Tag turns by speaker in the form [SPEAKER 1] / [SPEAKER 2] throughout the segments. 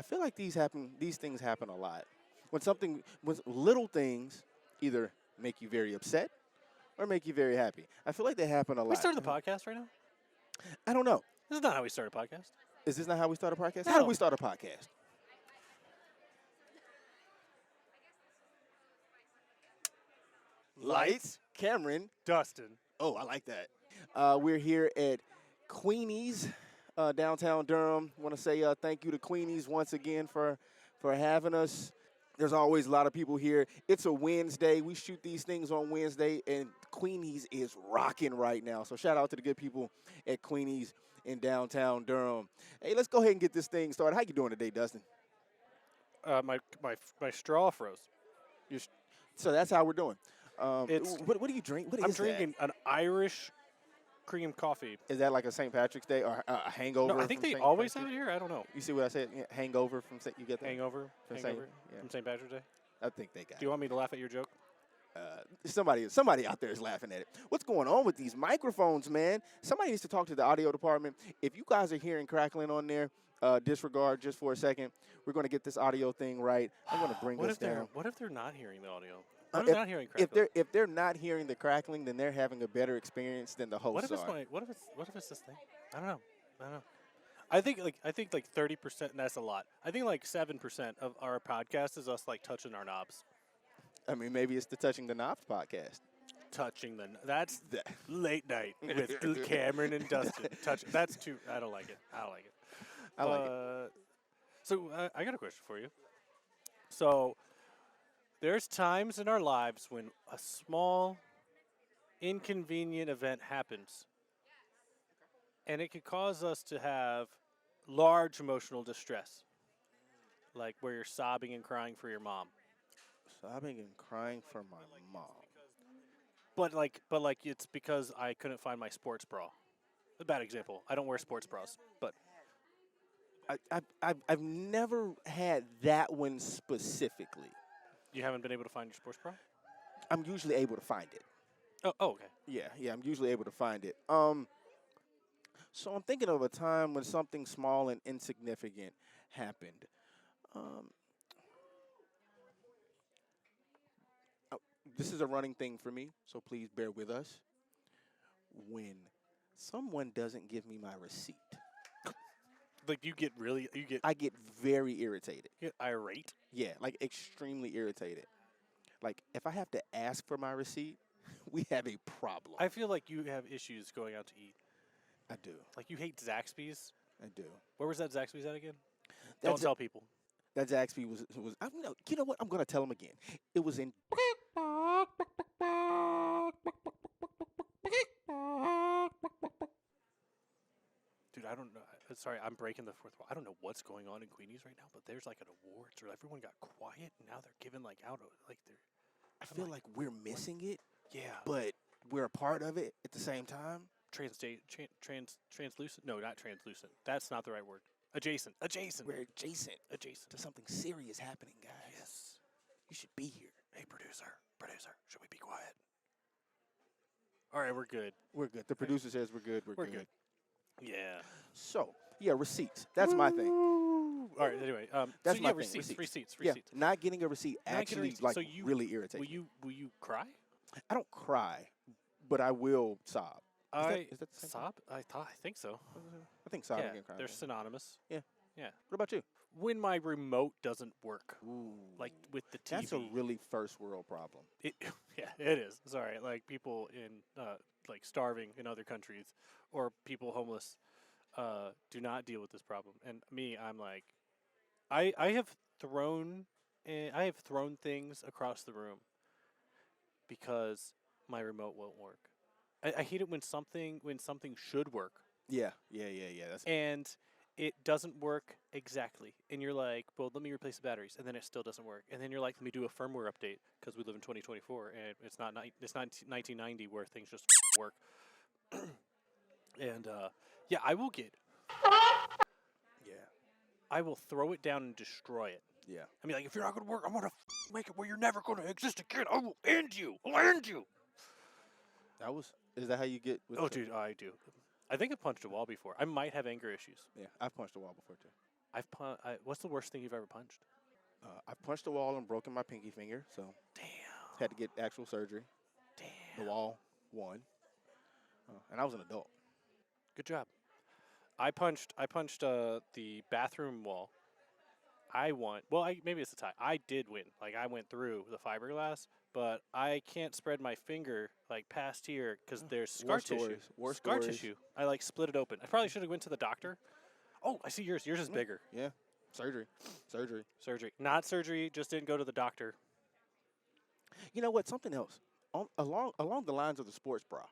[SPEAKER 1] I feel like these things happen a lot. When little things either make you very upset or make you very happy. I feel like they happen a
[SPEAKER 2] We
[SPEAKER 1] lot.
[SPEAKER 2] started the podcast right now?
[SPEAKER 1] I don't know.
[SPEAKER 2] This is not how we start a podcast.
[SPEAKER 1] Is this not how we start a podcast?
[SPEAKER 2] No.
[SPEAKER 1] How do we start a podcast? Lights, Cameron.
[SPEAKER 2] Dustin.
[SPEAKER 1] Oh, I like that. We're here at Queeny's, downtown Durham. Want to say thank you to Queeny's once again for having us. There's always a lot of people here. It's a Wednesday. We shoot these things on Wednesday, and Queeny's is rocking right now. So shout out to the good people at Queeny's in downtown Durham. Hey, let's go ahead and get this thing started. How you doing today, Dustin?
[SPEAKER 2] My straw froze.
[SPEAKER 1] So that's how we're doing.
[SPEAKER 2] It's-
[SPEAKER 1] what do you drink? What
[SPEAKER 2] I'm
[SPEAKER 1] is
[SPEAKER 2] drinking an Irish cream coffee.
[SPEAKER 1] that? Is that like a St. Patrick's Day or a hangover?
[SPEAKER 2] No, I think
[SPEAKER 1] from
[SPEAKER 2] they
[SPEAKER 1] St.
[SPEAKER 2] always
[SPEAKER 1] Patrick's?
[SPEAKER 2] have it here. I don't know.
[SPEAKER 1] You see what I said? Yeah, hangover from St. You get that?
[SPEAKER 2] Hangover
[SPEAKER 1] From
[SPEAKER 2] from
[SPEAKER 1] St.
[SPEAKER 2] St. Patrick's Day.
[SPEAKER 1] I think they got
[SPEAKER 2] Do you want me to laugh at your joke?
[SPEAKER 1] somebody out there is laughing at it. What's going on with these microphones, man? Somebody needs to talk to the audio department. If you guys are hearing crackling on there, disregard just for a second. We're going to get this audio thing right. I'm going to bring this down.
[SPEAKER 2] What if they're not hearing the audio? What if they're not hearing
[SPEAKER 1] If
[SPEAKER 2] crackling?
[SPEAKER 1] they're not hearing the crackling, then they're having a better experience than the hosts
[SPEAKER 2] What if it's
[SPEAKER 1] are.
[SPEAKER 2] what if it's this thing? I don't know. I think like 30%. That's a lot. I think like 7% of our podcast is us like touching our knobs.
[SPEAKER 1] I mean, maybe it's the Touching the Knobs podcast.
[SPEAKER 2] Touching that's late night with Cameron and Dustin. That's too. I don't like it.
[SPEAKER 1] I like it.
[SPEAKER 2] So I got a question for you. So there's times in our lives when a small, inconvenient event happens, and it can cause us to have large emotional distress, like where you're sobbing and crying for your mom.
[SPEAKER 1] Sobbing and crying for my mom.
[SPEAKER 2] But like it's because I couldn't find my sports bra. A bad example. I don't wear sports bras, but
[SPEAKER 1] I've never had that one specifically.
[SPEAKER 2] you haven't been able to find your sports bra?
[SPEAKER 1] I'm usually able to find it.
[SPEAKER 2] Oh, okay.
[SPEAKER 1] Yeah, I'm usually able to find it. So I'm thinking of a time when something small and insignificant happened. This is a running thing for me, so please bear with us. When someone doesn't give me my receipt,
[SPEAKER 2] Like
[SPEAKER 1] I get very irritated.
[SPEAKER 2] you get irate.
[SPEAKER 1] Yeah, like extremely irritated. Like if I have to ask for my receipt, we have a problem.
[SPEAKER 2] I feel like you have issues going out to eat.
[SPEAKER 1] I do.
[SPEAKER 2] Like you hate Zaxby's.
[SPEAKER 1] I do.
[SPEAKER 2] Where was that Zaxby's at again?
[SPEAKER 1] That's
[SPEAKER 2] Don't tell people.
[SPEAKER 1] That Zaxby was no, you know what? I'm gonna tell him again. It was in.
[SPEAKER 2] Dude, I don't know. Sorry, I'm breaking the fourth wall. I don't know what's going on in Queenie's right now, but there's like an awards where everyone got quiet and now they're giving like out like they're.
[SPEAKER 1] I feel like we're missing it,
[SPEAKER 2] Yeah.
[SPEAKER 1] but we're a part of it at the same time.
[SPEAKER 2] Translucent? No, not translucent. That's not the right word. Adjacent.
[SPEAKER 1] We're adjacent
[SPEAKER 2] Adjacent.
[SPEAKER 1] to something serious happening, guys.
[SPEAKER 2] Yes.
[SPEAKER 1] You should be here.
[SPEAKER 2] Hey, producer, should we be quiet? All right, we're good.
[SPEAKER 1] We're good. The producer says we're good. We're good.
[SPEAKER 2] Yeah.
[SPEAKER 1] So yeah, receipts. That's my thing.
[SPEAKER 2] All right. Anyway,
[SPEAKER 1] That's
[SPEAKER 2] so
[SPEAKER 1] my
[SPEAKER 2] yeah,
[SPEAKER 1] thing,
[SPEAKER 2] receipts.
[SPEAKER 1] Yeah, not getting a receipt
[SPEAKER 2] Not getting a
[SPEAKER 1] actually
[SPEAKER 2] receipt.
[SPEAKER 1] like
[SPEAKER 2] So you-
[SPEAKER 1] really irritates me.
[SPEAKER 2] Will you cry?
[SPEAKER 1] I don't cry, but I will sob. Is that the same thing?
[SPEAKER 2] sob. I think so.
[SPEAKER 1] I think sobbing
[SPEAKER 2] Yeah,
[SPEAKER 1] and crying.
[SPEAKER 2] they're synonymous.
[SPEAKER 1] What about you?
[SPEAKER 2] When my remote doesn't work,
[SPEAKER 1] Ooh,
[SPEAKER 2] like with the TV.
[SPEAKER 1] that's a really first world problem.
[SPEAKER 2] Yeah, it is. Sorry, like people in like starving in other countries or people homeless do not deal with this problem. And me, I'm like, I have thrown things across the room because my remote won't work. I hate it when something should work
[SPEAKER 1] Yeah. That's
[SPEAKER 2] and it doesn't work exactly. And you're like, well, let me replace the batteries, and then it still doesn't work. And then you're like, let me do a firmware update because we live in 2024, and it's not 1990 where things just work. And yeah, I will get.
[SPEAKER 1] yeah.
[SPEAKER 2] I will throw it down and destroy it.
[SPEAKER 1] Yeah.
[SPEAKER 2] I mean, like, if you're not going to work, I'm going to make it where you're never going to exist again. I will end you. I'll end you.
[SPEAKER 1] Is that how you get? With
[SPEAKER 2] Oh, dude, I do. I think I've punched a wall before. I might have anger issues.
[SPEAKER 1] Yeah, I've punched a wall before too.
[SPEAKER 2] What's the worst thing you've ever punched?
[SPEAKER 1] I've punched the wall and broken my pinky finger, so
[SPEAKER 2] Damn.
[SPEAKER 1] had to get actual surgery. The
[SPEAKER 2] Damn.
[SPEAKER 1] wall, one, and I was an adult.
[SPEAKER 2] Good job. I punched the bathroom wall. I won. Well, maybe it's a tie. I did win. Like I went through the fiberglass, but I can't spread my finger like past here because there's scar
[SPEAKER 1] War
[SPEAKER 2] tissue.
[SPEAKER 1] stories. War
[SPEAKER 2] Scar
[SPEAKER 1] stories.
[SPEAKER 2] tissue. I like split it open. I probably should have went to the doctor. Oh, I see yours. Yours is bigger.
[SPEAKER 1] Yeah, surgery.
[SPEAKER 2] Surgery. Not surgery. Just didn't go to the doctor.
[SPEAKER 1] You know what? Something else. Along the lines of the sports bra,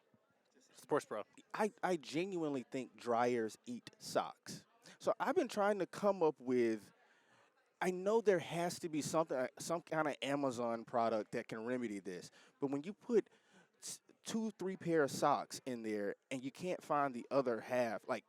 [SPEAKER 2] Sports bro.
[SPEAKER 1] I genuinely think dryers eat socks. So I've been trying to come up with. I know there has to be some kind of Amazon product that can remedy this. But when you put 2, 3 pair of socks in there and you can't find the other half, like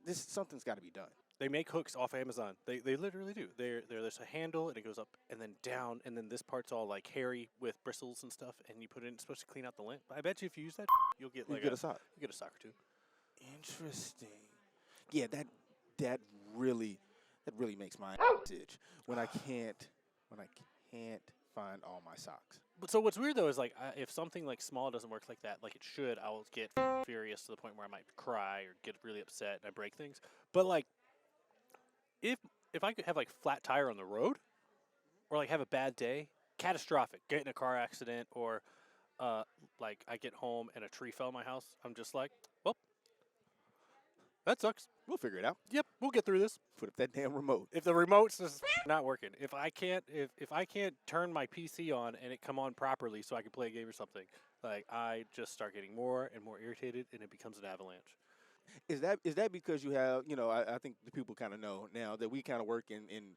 [SPEAKER 1] this, something's got to be done.
[SPEAKER 2] They make hooks off Amazon. They literally do. There's a handle and it goes up and then down and then this part's all like hairy with bristles and stuff and you put it in. It's supposed to clean out the lint. I bet you if you use that, you'll get
[SPEAKER 1] You
[SPEAKER 2] like
[SPEAKER 1] get a sock.
[SPEAKER 2] you get a sock or two.
[SPEAKER 1] Interesting. Yeah, that really makes my itch when I can't find all my socks.
[SPEAKER 2] But so what's weird though is like if something like small doesn't work like that, like it should, I will get furious to the point where I might cry or get really upset and I break things. But like if I could have like flat tire on the road, or like have a bad day, catastrophic, get in a car accident, or like I get home and a tree fell in my house, I'm just like, well, that sucks.
[SPEAKER 1] We'll figure it out.
[SPEAKER 2] Yep, we'll get through this.
[SPEAKER 1] Put up that damn remote.
[SPEAKER 2] If the remote's just not working, if I can't turn my PC on and it come on properly so I can play a game or something, like I just start getting more and more irritated and it becomes an avalanche.
[SPEAKER 1] Is that because you have, I think the people kind of know now that we kind of work in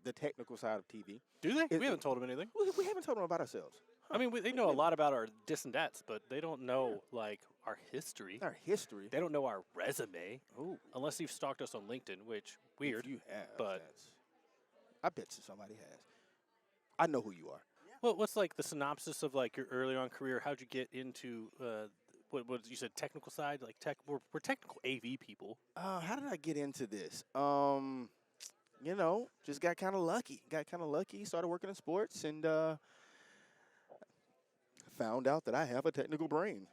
[SPEAKER 1] the technical side of TV.
[SPEAKER 2] Do they? We haven't told them anything.
[SPEAKER 1] We haven't told them about ourselves.
[SPEAKER 2] I mean, they know a lot about our dis and dats, but they don't know like our history.
[SPEAKER 1] Our history.
[SPEAKER 2] They don't know our resume.
[SPEAKER 1] Oh,
[SPEAKER 2] Unless you've stalked us on LinkedIn, which weird.
[SPEAKER 1] if you have,
[SPEAKER 2] but-
[SPEAKER 1] I bet you somebody has. I know who you are.
[SPEAKER 2] Well, what's like the synopsis of like your early on career? How'd you get into what you said technical side? Like we're technical AV people.
[SPEAKER 1] How did I get into this? Just got kind of lucky. Started working in sports and found out that I have a technical brain,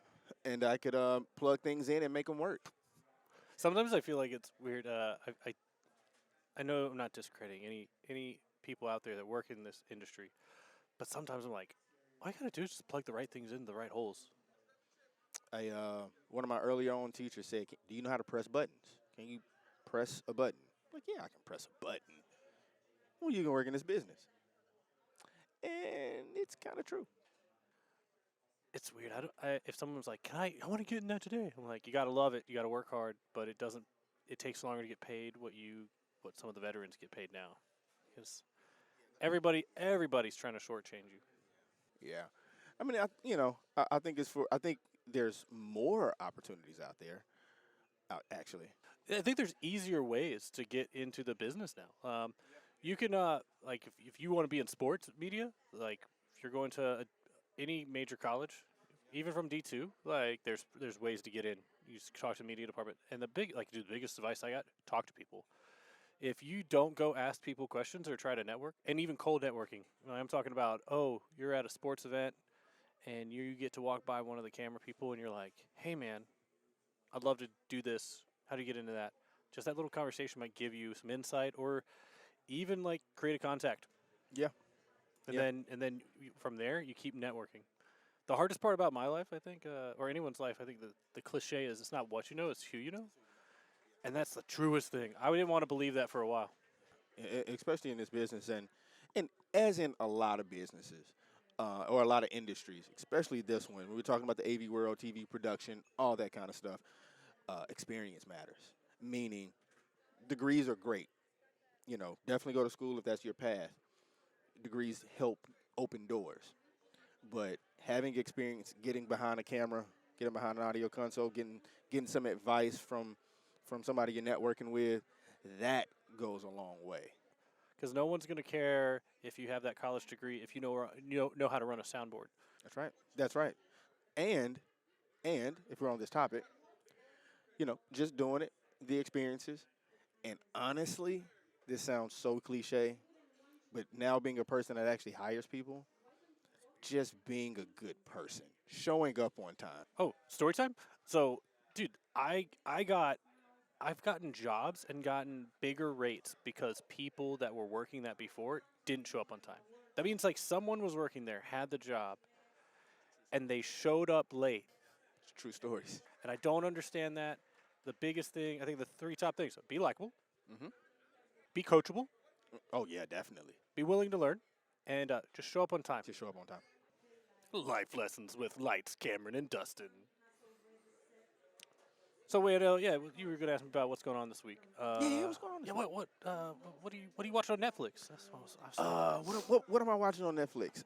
[SPEAKER 1] and I could plug things in and make them work.
[SPEAKER 2] Sometimes I feel like it's weird. I know I'm not discrediting any people out there that work in this industry, but sometimes I'm like, all I gotta do is just plug the right things into the right holes.
[SPEAKER 1] One of my earlier on teachers said, "Do you know how to press buttons? Can you press a button?" I'm like, yeah, I can press a button. Well, you can work in this business, and it's kind of true.
[SPEAKER 2] It's weird. If someone's like, I want to get in that today. I'm like, you gotta love it. You gotta work hard, but it doesn't. It takes longer to get paid what some of the veterans get paid now, because everybody's trying to shortchange you.
[SPEAKER 1] Yeah, I mean, I think I think there's more opportunities out there. Actually,
[SPEAKER 2] I think there's easier ways to get into the business now. You can like if you want to be in sports media, like if you're going to any major college, even from D2, like there's ways to get in. You just talk to the media department, and the biggest advice I got: talk to people. If you don't go ask people questions or try to network, and even cold networking, I'm talking about, oh, you're at a sports event and you get to walk by one of the camera people and you're like, hey man, I'd love to do this. How do you get into that? Just that little conversation might give you some insight or even like create a contact.
[SPEAKER 1] Yeah.
[SPEAKER 2] And then from there you keep networking. The hardest part about my life, I think, or anyone's life, I think the cliche is it's not what you know, it's who you know. And that's the truest thing. I didn't want to believe that for a while.
[SPEAKER 1] Especially in this business, and as in a lot of businesses or a lot of industries, especially this one. We're talking about the AV world, TV production, all that kind of stuff. Experience matters. Meaning, degrees are great. Definitely go to school if that's your path. Degrees help open doors, but having experience, getting behind a camera, getting behind an audio console, getting some advice from somebody you're networking with, that goes a long way.
[SPEAKER 2] Because no one's going to care if you have that college degree if you know how to run a soundboard.
[SPEAKER 1] That's right. And if we're on this topic, just doing it, the experiences, and honestly, this sounds so cliche, but now being a person that actually hires people, just being a good person, showing up on time.
[SPEAKER 2] Oh, story time. So, dude, I've gotten jobs and gotten bigger rates because people that were working that before didn't show up on time. That means like someone was working there, had the job, and they showed up late.
[SPEAKER 1] It's true stories.
[SPEAKER 2] And I don't understand that. The biggest thing, I think the three top things: be likable,
[SPEAKER 1] Hmm.
[SPEAKER 2] be coachable,
[SPEAKER 1] Oh yeah, definitely.
[SPEAKER 2] be willing to learn, and just show up on time.
[SPEAKER 1] Just show up on time.
[SPEAKER 2] Life lessons with Lights, Cameron, and Dustin. So wait, yeah, you were gonna ask me about what's going on this week.
[SPEAKER 1] Yeah, what's going on?
[SPEAKER 2] Yeah, what do you watch on Netflix? That's what
[SPEAKER 1] What am I watching on Netflix?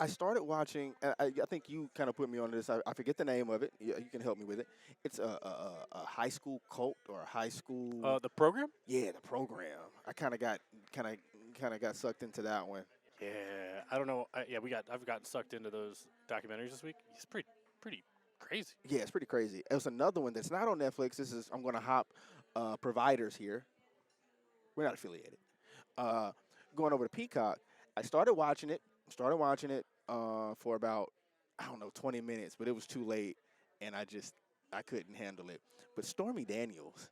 [SPEAKER 1] I started watching. I think you kind of put me on this. I forget the name of it. You can help me with it. It's a high school cult or a high school.
[SPEAKER 2] the program.
[SPEAKER 1] Yeah, the program. I kind of got sucked into that one.
[SPEAKER 2] Yeah, I don't know. I've gotten sucked into those documentaries this week. It's pretty crazy.
[SPEAKER 1] Yeah, it's pretty crazy. There's another one that's not on Netflix. I'm going to hop providers here. We're not affiliated. Going over to Peacock. I started watching it. For about, I don't know, 20 minutes, but it was too late, and I couldn't handle it. But Stormy Daniels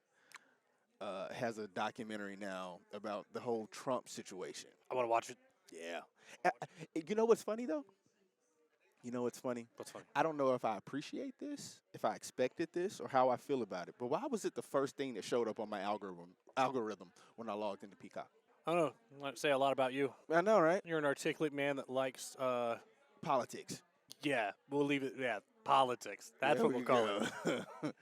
[SPEAKER 1] has a documentary now about the whole Trump situation.
[SPEAKER 2] I want to watch it.
[SPEAKER 1] Yeah. You know what's funny, though? You know what's funny?
[SPEAKER 2] What's funny?
[SPEAKER 1] I don't know if I appreciate this, if I expected this, or how I feel about it. But why was it the first thing that showed up on my algorithm when I logged into Peacock?
[SPEAKER 2] I don't know. Might say a lot about you.
[SPEAKER 1] I know, right?
[SPEAKER 2] You're an articulate man that likes.
[SPEAKER 1] Politics.
[SPEAKER 2] Yeah, we'll leave it. Yeah, politics. That's
[SPEAKER 1] There
[SPEAKER 2] what
[SPEAKER 1] we
[SPEAKER 2] we'll call it.
[SPEAKER 1] go.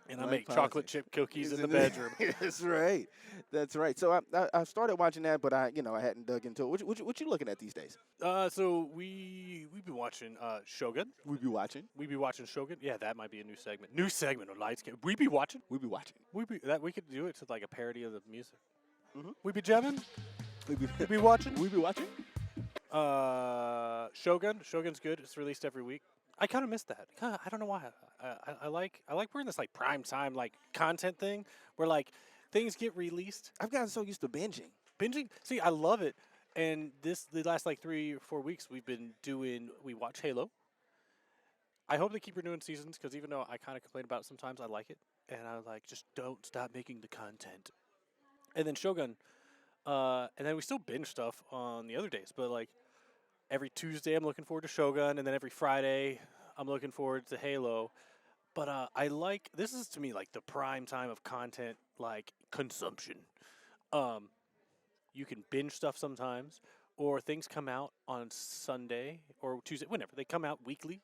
[SPEAKER 2] And I
[SPEAKER 1] Like
[SPEAKER 2] make
[SPEAKER 1] politics.
[SPEAKER 2] chocolate chip cookies in the bedroom.
[SPEAKER 1] That's right. That's right. So I started watching that, but I hadn't dug into it. What you looking at these days?
[SPEAKER 2] So we've been watching Shogun.
[SPEAKER 1] We be watching.
[SPEAKER 2] We be watching Shogun. Yeah, that might be a new segment. New segment on Lights. We be watching.
[SPEAKER 1] We be watching.
[SPEAKER 2] We could do it to like a parody of the music.
[SPEAKER 1] Mhm.
[SPEAKER 2] We be jamming.
[SPEAKER 1] We be,
[SPEAKER 2] We be watching.
[SPEAKER 1] we be watching.
[SPEAKER 2] Shogun. Shogun's good. It's released every week. I kind of missed that. I don't know why. I like we're in this like prime time like content thing where like things get released.
[SPEAKER 1] I've gotten so used to binging.
[SPEAKER 2] Binging. See, I love it. And the last like 3 or 4 weeks we watch Halo. I hope they keep renewing seasons because even though I kind of complain about it sometimes, I like it. And I was like, just don't stop making the content. And then Shogun. And then we still binge stuff on the other days, but like every Tuesday I'm looking forward to Shogun, and then every Friday I'm looking forward to Halo. But this is to me like the prime time of content like consumption. You can binge stuff sometimes, or things come out on Sunday or Tuesday, whenever they come out weekly.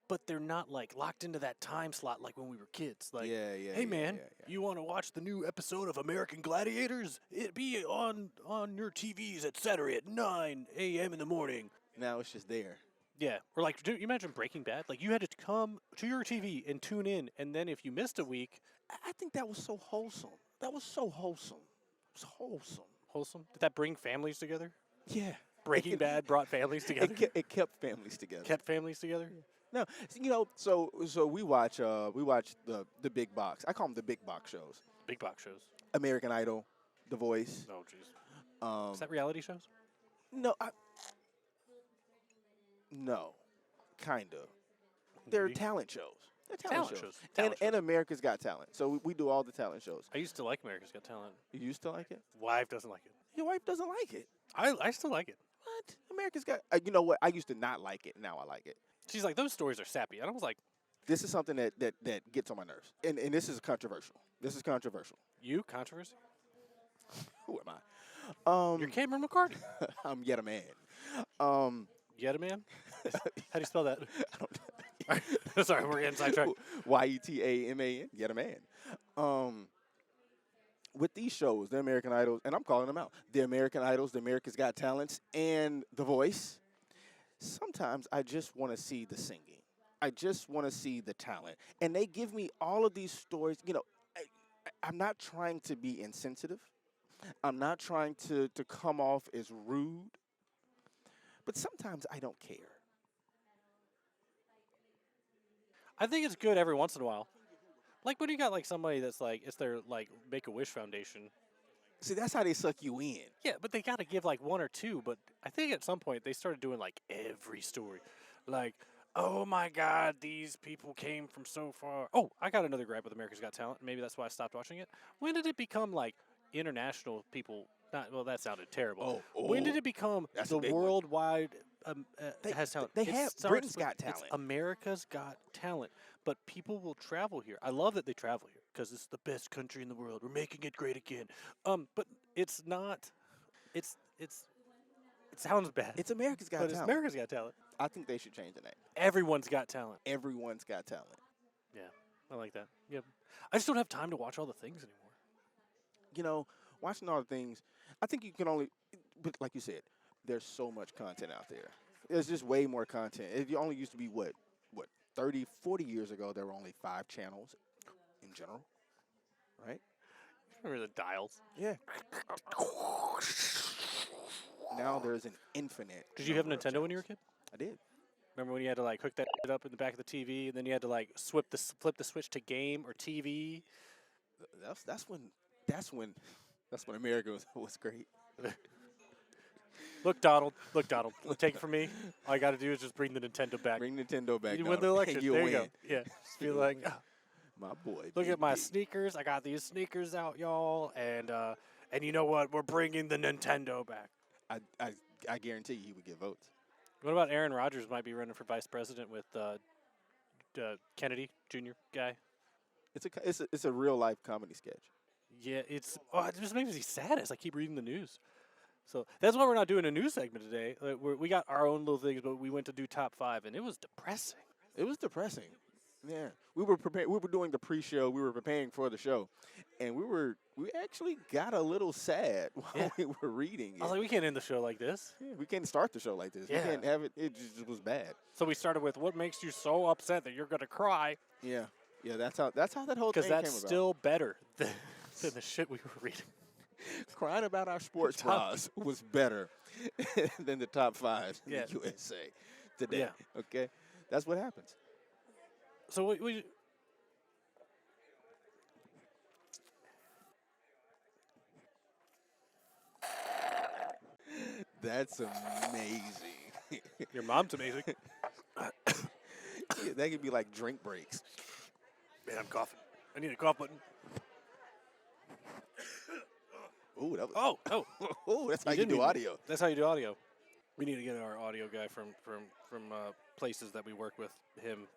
[SPEAKER 2] But they're not like locked into that time slot like when we were kids. Like, hey man, you want to watch the new episode of American Gladiators? It be on your TVs at Saturday at 9 a.m. in the morning.
[SPEAKER 1] Now it's just there.
[SPEAKER 2] Yeah, or like, do you imagine Breaking Bad? Like, you had to come to your TV and tune in, and then if you missed a week,
[SPEAKER 1] I think that was so wholesome. That was so wholesome. It was wholesome.
[SPEAKER 2] wholesome. Did that bring families together?
[SPEAKER 1] Yeah.
[SPEAKER 2] Breaking Bad brought families together.
[SPEAKER 1] It kept families together.
[SPEAKER 2] Kept families together.
[SPEAKER 1] No, so we watch the big box. I call them the big box shows.
[SPEAKER 2] Big box shows.
[SPEAKER 1] American Idol, The Voice.
[SPEAKER 2] Oh, jeez. Is that reality shows?
[SPEAKER 1] No, no, kind of. They're
[SPEAKER 2] Maybe.
[SPEAKER 1] talent shows. They're
[SPEAKER 2] Talent
[SPEAKER 1] talent,
[SPEAKER 2] shows.
[SPEAKER 1] shows.
[SPEAKER 2] Talent
[SPEAKER 1] And America's Got Talent. So we do all the talent shows.
[SPEAKER 2] I used to like America's Got Talent.
[SPEAKER 1] You used to like it?
[SPEAKER 2] Wife doesn't like it.
[SPEAKER 1] Your wife doesn't like it.
[SPEAKER 2] I still like it.
[SPEAKER 1] What? America's Got. You know what? I used to not like it. Now I like it.
[SPEAKER 2] She's like, those stories are sappy. And I was like,
[SPEAKER 1] This is something that gets on my nerves. And this is controversial. This is controversial.
[SPEAKER 2] you? Controversy?
[SPEAKER 1] Who am I?
[SPEAKER 2] You're Cameron McCartney.
[SPEAKER 1] I'm yet a man.
[SPEAKER 2] Yet a man? How do you spell that?
[SPEAKER 1] I don't
[SPEAKER 2] Sorry, we're getting sidetracked.
[SPEAKER 1] YETAMAN, yet a man. With these shows, the American Idols, and I'm calling them out, the American Idols, the America's Got Talents, and The Voice, sometimes I just want to see the singing. I just want to see the talent. And they give me all of these stories. I'm not trying to be insensitive. I'm not trying to come off as rude. But sometimes I don't care.
[SPEAKER 2] I think it's good every once in a while. Like when you got like somebody that's like, it's their like Make-A-Wish Foundation.
[SPEAKER 1] See, that's how they suck you in.
[SPEAKER 2] Yeah, but they got to give like one or two. But I think at some point they started doing like every story. Like, oh my God, these people came from so far. Oh, I got another gripe with America's Got Talent. Maybe that's why I stopped watching it. When did it become like international people? Not well. That sounded terrible. When did it become
[SPEAKER 1] That's a
[SPEAKER 2] the
[SPEAKER 1] big one.
[SPEAKER 2] worldwide has talent?
[SPEAKER 1] They
[SPEAKER 2] It
[SPEAKER 1] have
[SPEAKER 2] starts
[SPEAKER 1] Britain's
[SPEAKER 2] with-
[SPEAKER 1] Got
[SPEAKER 2] It's
[SPEAKER 1] Talent.
[SPEAKER 2] America's Got Talent, but people will travel here. I love that they travel here because it's the best country in the world. We're making it great again. But it's not. It sounds bad.
[SPEAKER 1] It's America's Got
[SPEAKER 2] but it's
[SPEAKER 1] Talent.
[SPEAKER 2] America's Got Talent.
[SPEAKER 1] I think they should change the name.
[SPEAKER 2] Everyone's got talent.
[SPEAKER 1] Everyone's Got Talent.
[SPEAKER 2] Yeah, I like that. Yep. I just don't have time to watch all the things anymore.
[SPEAKER 1] You know, watching all the things, I think you can only, but like you said, there's so much content out there. There's just way more content. It only used to be, what, 30, 40 years ago, there were only 5 channels in general, right?
[SPEAKER 2] Remember the dials?
[SPEAKER 1] Yeah. Now there's an infinite.
[SPEAKER 2] Did you have
[SPEAKER 1] number of
[SPEAKER 2] Nintendo when you were a
[SPEAKER 1] channels.
[SPEAKER 2] kid?
[SPEAKER 1] I did.
[SPEAKER 2] Remember when you had to like hook that shit up in the back of the TV, and then you had to like flip the switch to game or TV?
[SPEAKER 1] That's when America was great.
[SPEAKER 2] Look, Donald. Take it from me. All I got to do is just bring the Nintendo back.
[SPEAKER 1] Bring Nintendo back.
[SPEAKER 2] You win the
[SPEAKER 1] Donald,
[SPEAKER 2] election.
[SPEAKER 1] and you'll
[SPEAKER 2] There you
[SPEAKER 1] win.
[SPEAKER 2] go. Yeah. Just be like, "Ah,
[SPEAKER 1] My boy.
[SPEAKER 2] look at my
[SPEAKER 1] BB.
[SPEAKER 2] sneakers. I got these sneakers out, y'all, and you know what? We're bringing the Nintendo back.
[SPEAKER 1] I guarantee you he would get votes.
[SPEAKER 2] What about Aaron Rodgers might be running for vice president with Kennedy Jr. guy?
[SPEAKER 1] It's a real life comedy sketch.
[SPEAKER 2] Yeah, it just makes me sad as I keep reading the news. So that's why we're not doing a news segment today. We got our own little things, but we went to do top 5, and it was depressing.
[SPEAKER 1] It was depressing. Yeah, we were prepared. We were doing the pre-show. We were preparing for the show, and we actually got a little sad while
[SPEAKER 2] Yeah.
[SPEAKER 1] we were reading it.
[SPEAKER 2] I was like, we can't end the show like this.
[SPEAKER 1] Yeah, we can't start the show like this.
[SPEAKER 2] Yeah.
[SPEAKER 1] We can't have it. It just was bad.
[SPEAKER 2] So we started with what makes you so upset that you're going to cry,
[SPEAKER 1] Yeah, that's how that whole thing
[SPEAKER 2] because
[SPEAKER 1] came
[SPEAKER 2] that's
[SPEAKER 1] about.
[SPEAKER 2] still better than the shit we were reading.
[SPEAKER 1] Crying about our sports
[SPEAKER 2] Top-
[SPEAKER 1] bras was better than the top 5 in
[SPEAKER 2] Yeah.
[SPEAKER 1] the USA today.
[SPEAKER 2] Yeah.
[SPEAKER 1] Okay, that's what happens.
[SPEAKER 2] So we
[SPEAKER 1] That's amazing.
[SPEAKER 2] your mom's amazing.
[SPEAKER 1] Yeah, that could be like drink breaks.
[SPEAKER 2] Man, I'm coughing. I need a cough button.
[SPEAKER 1] Ooh, that was,
[SPEAKER 2] Oh.
[SPEAKER 1] ooh, that's how you
[SPEAKER 2] didn't
[SPEAKER 1] do
[SPEAKER 2] even-
[SPEAKER 1] audio.
[SPEAKER 2] That's how you do audio. We need to get our audio guy from places that we work with him.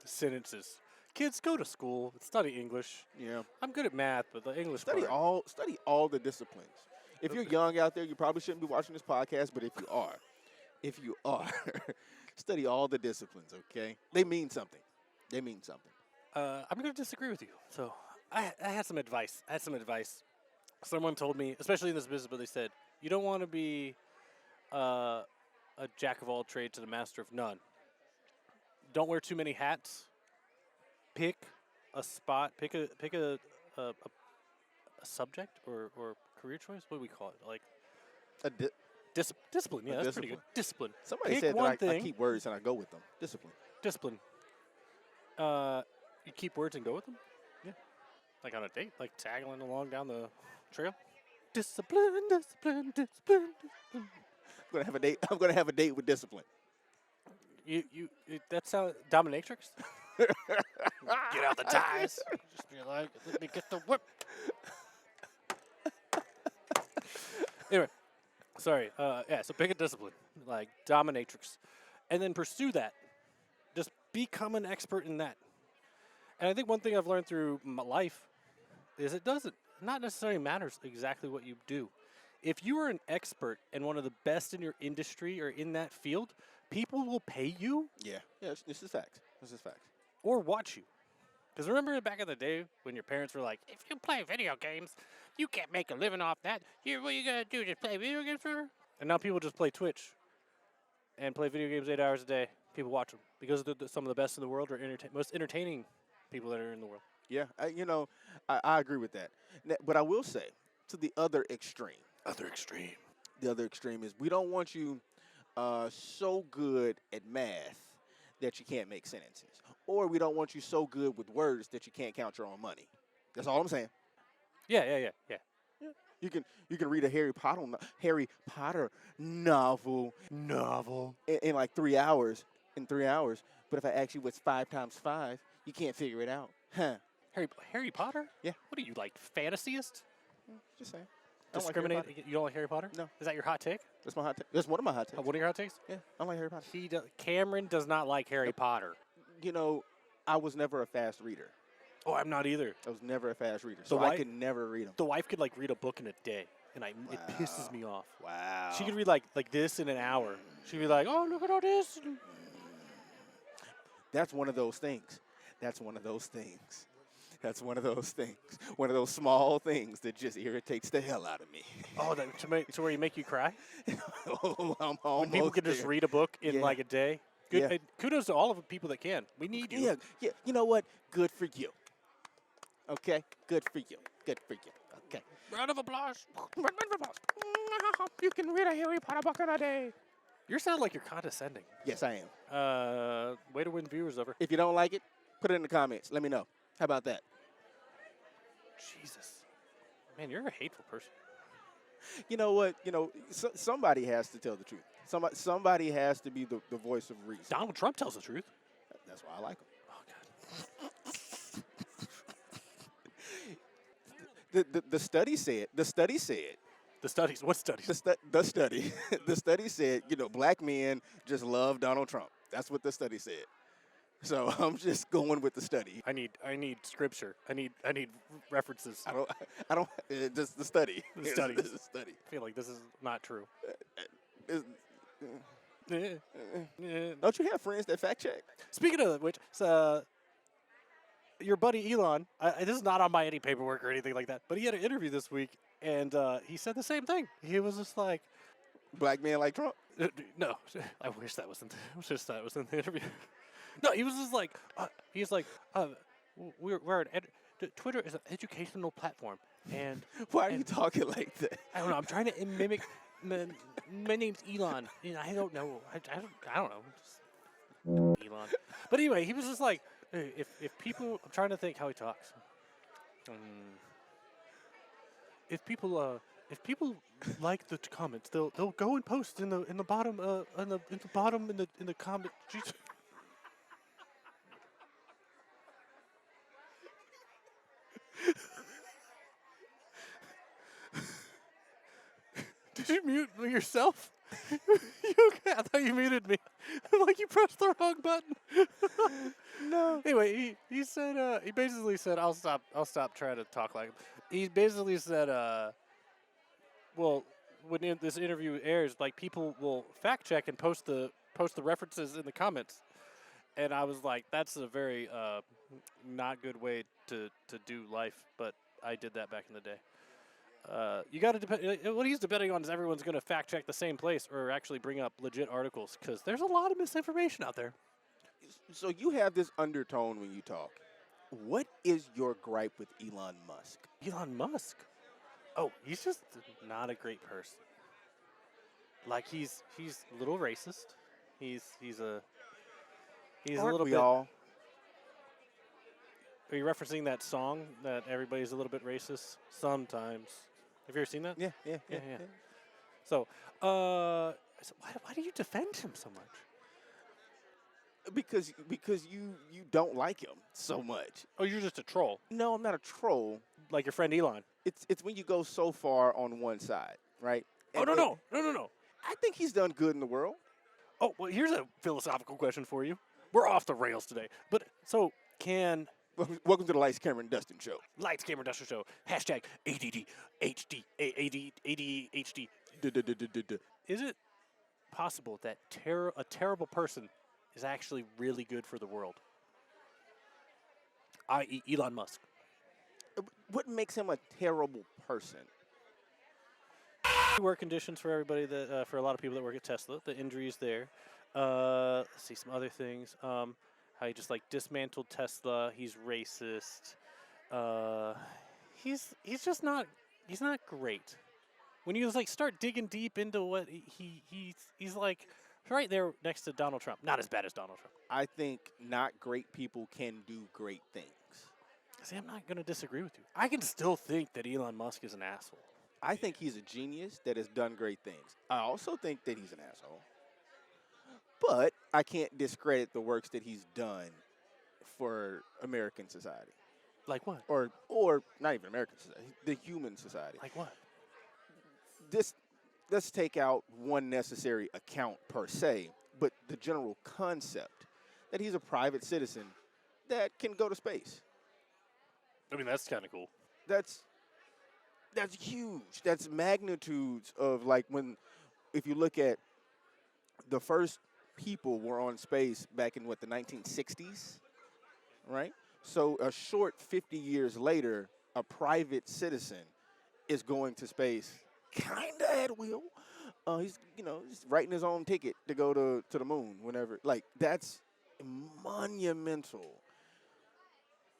[SPEAKER 2] Sentences. Kids, go to school. Study English.
[SPEAKER 1] Yeah.
[SPEAKER 2] I'm good at math, but the English
[SPEAKER 1] Study
[SPEAKER 2] part.
[SPEAKER 1] all the disciplines. If you're young out there, you probably shouldn't be watching this podcast, but if you are, study all the disciplines, okay? They mean something.
[SPEAKER 2] I'm going to disagree with you. So I had some advice. Someone told me, especially in this business, but they said, you don't want to be a jack of all trades and a master of none. Don't wear too many hats. Pick a spot. Pick a subject or career choice. What do we call it? Like discipline. Yeah, that's pretty good. Discipline.
[SPEAKER 1] Somebody
[SPEAKER 2] Pick
[SPEAKER 1] said
[SPEAKER 2] one
[SPEAKER 1] that I
[SPEAKER 2] thing.
[SPEAKER 1] keep words and I go with them. Discipline.
[SPEAKER 2] You keep words and go with them? Yeah. Like on a date? Like tagging along down the trail? Discipline.
[SPEAKER 1] I'm gonna have a date with discipline.
[SPEAKER 2] That's how dominatrix? Get out the ties. Just be like, let me get the whip. Anyway, sorry. So pick a discipline, like dominatrix, and then pursue that. Just become an expert in that. And I think one thing I've learned through my life is it not necessarily matters exactly what you do. If you are an expert and one of the best in your industry or in that field, people will pay you
[SPEAKER 1] Yeah, this is facts.
[SPEAKER 2] or watch you. Because remember back in the day when your parents were like, if you play video games, you can't make a living off that. What are you going to do, just play video games forever? And now people just play Twitch and play video games 8 hours a day. People watch them because they're some of the best in the world or most entertaining people that are in the world.
[SPEAKER 1] Yeah, I agree with that. But I will say, to the other extreme. The other extreme is we don't want you so good at math that you can't make sentences. Or we don't want you so good with words that you can't count your own money. That's all I'm saying.
[SPEAKER 2] Yeah.
[SPEAKER 1] You can read a Harry Potter novel in like 3 hours. In 3 hours. But if I ask you what's 5 times 5, you can't figure it out. Huh?
[SPEAKER 2] Harry Potter?
[SPEAKER 1] Yeah.
[SPEAKER 2] What are you, like, fantasyist?
[SPEAKER 1] Just saying. I don't like Harry
[SPEAKER 2] Discriminate?
[SPEAKER 1] Potter.
[SPEAKER 2] You don't like Harry Potter?
[SPEAKER 1] No.
[SPEAKER 2] Is that your hot take?
[SPEAKER 1] That's my hot take. That's one of my hot takes.
[SPEAKER 2] One of your hot takes?
[SPEAKER 1] Yeah, I don't like Harry Potter.
[SPEAKER 2] Cameron does not like Harry Potter.
[SPEAKER 1] You know, I was never a fast reader.
[SPEAKER 2] Oh, I'm not either.
[SPEAKER 1] I was never a fast reader, so I could never read them.
[SPEAKER 2] The wife could, like, read a book in a day, and it pisses me off.
[SPEAKER 1] Wow.
[SPEAKER 2] She could read, like this in an hour. She'd be like, oh, look at all this.
[SPEAKER 1] That's one of those things. That's one of those things. That's one of those things. One of those small things that just irritates the hell out of me.
[SPEAKER 2] Oh, to where you make you cry?
[SPEAKER 1] Oh, I'm almost
[SPEAKER 2] When people can just read a book in, like, a day? Good.
[SPEAKER 1] Yeah.
[SPEAKER 2] Kudos to all of the people that can. We need you.
[SPEAKER 1] Yeah. You know what? Good for you. Okay? Good for you. Good for you. Okay.
[SPEAKER 2] Round of applause.
[SPEAKER 1] You can read a Harry Potter book in a day.
[SPEAKER 2] You sound like you're condescending.
[SPEAKER 1] Yes, I am.
[SPEAKER 2] Way to win viewers over.
[SPEAKER 1] If you don't like it, put it in the comments. Let me know. How about that?
[SPEAKER 2] Jesus. Man, you're a hateful person.
[SPEAKER 1] You know what? Somebody has to tell the truth. Somebody has to be the voice of reason.
[SPEAKER 2] Donald Trump tells the truth.
[SPEAKER 1] That's why I like him.
[SPEAKER 2] Oh,
[SPEAKER 1] The study said.
[SPEAKER 2] God. The studies. What studies?
[SPEAKER 1] The study. The study said, black men just love Donald Trump. That's what the study said. So I'm just going with the study.
[SPEAKER 2] I need scripture. I need references.
[SPEAKER 1] I don't. Just the study.
[SPEAKER 2] The study.
[SPEAKER 1] This is study.
[SPEAKER 2] I feel like this is not true.
[SPEAKER 1] Don't you have friends that fact check?
[SPEAKER 2] Speaking of which, your buddy Elon, this is not on my any paperwork or anything like that, but he had an interview this week, and he said the same thing. He was just like,
[SPEAKER 1] black men like Trump?
[SPEAKER 2] No, I wish that was in the interview. No, he was just like, we're Twitter is an educational platform, and
[SPEAKER 1] why are you talking like that?
[SPEAKER 2] I don't know. I'm trying to mimic. My name's Elon. I don't know. I don't know. Just Elon. But anyway, he was just like, if people. I'm trying to think how he talks. If people like the comments, they'll go and post in the bottom in the comment. Jesus. Did you mute yourself? I thought you muted me. Like you pressed the wrong button. No. Anyway, he said he basically said I'll stop trying to talk like him. He basically said well, when this interview airs, like people will fact check and post the references in the comments. And I was like, that's a very not good way to do life, but I did that back in the day. You got to depend. What he's debating on is everyone's going to fact check the same place or actually bring up legit articles because there's a lot of misinformation out there.
[SPEAKER 1] So you have this undertone when you talk. What is your gripe with Elon Musk?
[SPEAKER 2] Elon Musk? Oh, he's just not a great person. Like he's a little racist. He's a little bit.
[SPEAKER 1] All?
[SPEAKER 2] Are you referencing that song that everybody's a little bit racist sometimes? Have you ever seen that?
[SPEAKER 1] Yeah.
[SPEAKER 2] So, why do you defend him so much?
[SPEAKER 1] Because you don't like him so much.
[SPEAKER 2] Oh, you're just a troll.
[SPEAKER 1] No, I'm not a troll.
[SPEAKER 2] Like your friend Elon.
[SPEAKER 1] It's when you go so far on one side, right?
[SPEAKER 2] No.
[SPEAKER 1] I think he's done good in the world.
[SPEAKER 2] Oh, well, here's a philosophical question for you. We're off the rails today. But so can
[SPEAKER 1] Welcome to the Lights, Camera, and Dustin show.
[SPEAKER 2] Lights, Camera, Dustin show. Hashtag ADD, HD, ADHD. Is it possible that a terrible person is actually really good for the world? I.e. Elon Musk.
[SPEAKER 1] What makes him a terrible person?
[SPEAKER 2] Work conditions for everybody that for a lot of people that work at Tesla. The injuries there. Let's see some other things. How he just like dismantled Tesla. He's racist. He's just not. He's not great. When you like start digging deep into what he's like right there next to Donald Trump. Not as bad as Donald Trump.
[SPEAKER 1] I think not great people can do great things.
[SPEAKER 2] See, I'm not going to disagree with you. I can still think that Elon Musk is an asshole.
[SPEAKER 1] I think he's a genius that has done great things. I also think that he's an asshole. But I can't discredit the works that he's done for American society.
[SPEAKER 2] Like what?
[SPEAKER 1] Or not even American society, the human society.
[SPEAKER 2] Like what?
[SPEAKER 1] This let's take out one necessary account per se, but the general concept that he's a private citizen that can go to space.
[SPEAKER 2] I mean, that's kind of cool.
[SPEAKER 1] That's huge. That's magnitudes of like when if you look at the first people were on space back in what the 1960s, right? So a short 50 years later, a private citizen is going to space kind of at will. He's just writing his own ticket to go to the moon whenever. Like that's monumental.